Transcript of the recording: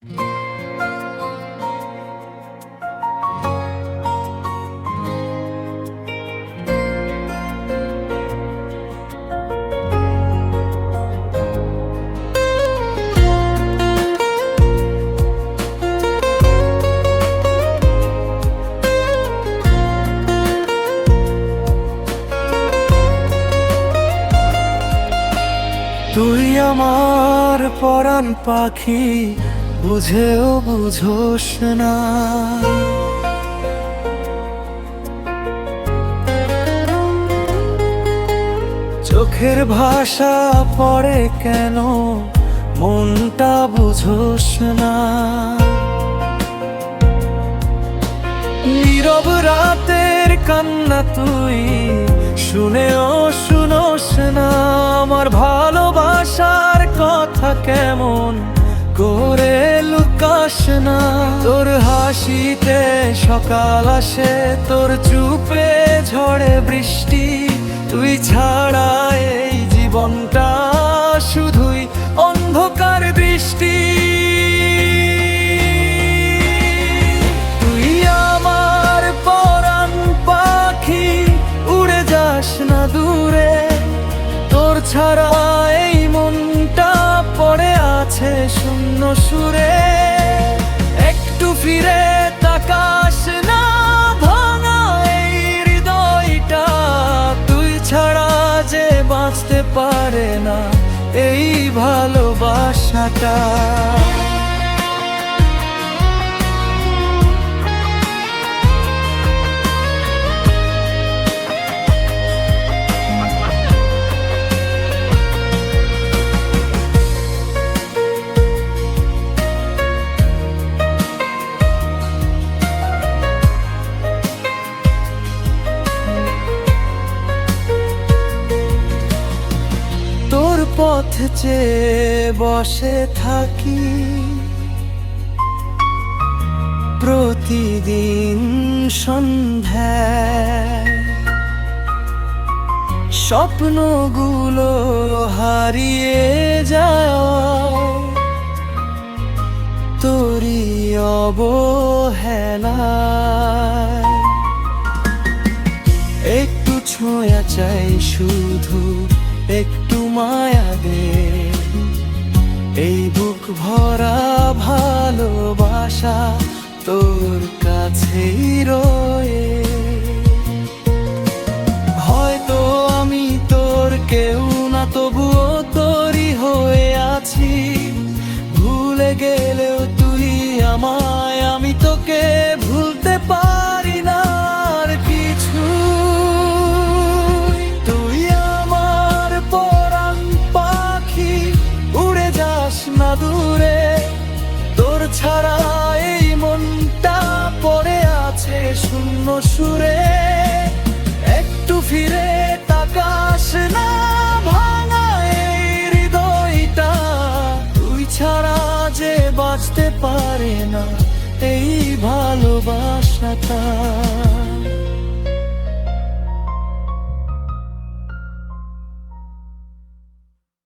তুই আমার পরাণ পাখি, বুঝেও বুঝোস না। চোখের ভাষা পড়ে কেন, মনটা বুঝোস না। নীরব রাতের কান্না তুই শুনেও শুনোস না। আমার ভালোবাসার কথা কেমন করে লুকাস না। তোর হাসিতে সকাল আসে, তোর চুপে ঝড়ে বৃষ্টি। তুই ছাড়া এই জীবনটা শুধুই অন্ধকার দৃষ্টি। তুই আমার পরাণ পাখি, উড়ে যাস না দূরে। তোর ছাড়া এই মনটা পড়ে আছে শূন্য সুরে। একটু ফিরে তাকাস না, ভাঙা এই হৃদয়টা। তুই ছাড়া যে বাঁচতে পারে না এই ভালোবাসাটা। পথ চেয়ে বসে থাকি প্রতিদিন সন্ধ্যায়। স্বপ্নগুলো হারিয়ে যায় তোরই অবহেলায়। একটু ছোঁয়া চাই শুধু, একটু মায়া দে। এই বুক ভরা ভালোবাসা তোর কাছেই রয়ে। হয়তো আমি তোর কেউ না, তবুও তোরই হয়ে আছি। ভুলে গেলেও তুই আমায়, আমি তোকে ভুলতে পারি না আর কিছু। না দূরে, তোর ছাড়া এই মনটা পড়ে আছে শূন্য সুরে। একটু ফিরে তাকাস না, ভাঙা এই হৃদয়টা। তুই ছাড়া যে বাঁচতে পারে না এই ভালোবাসাটা।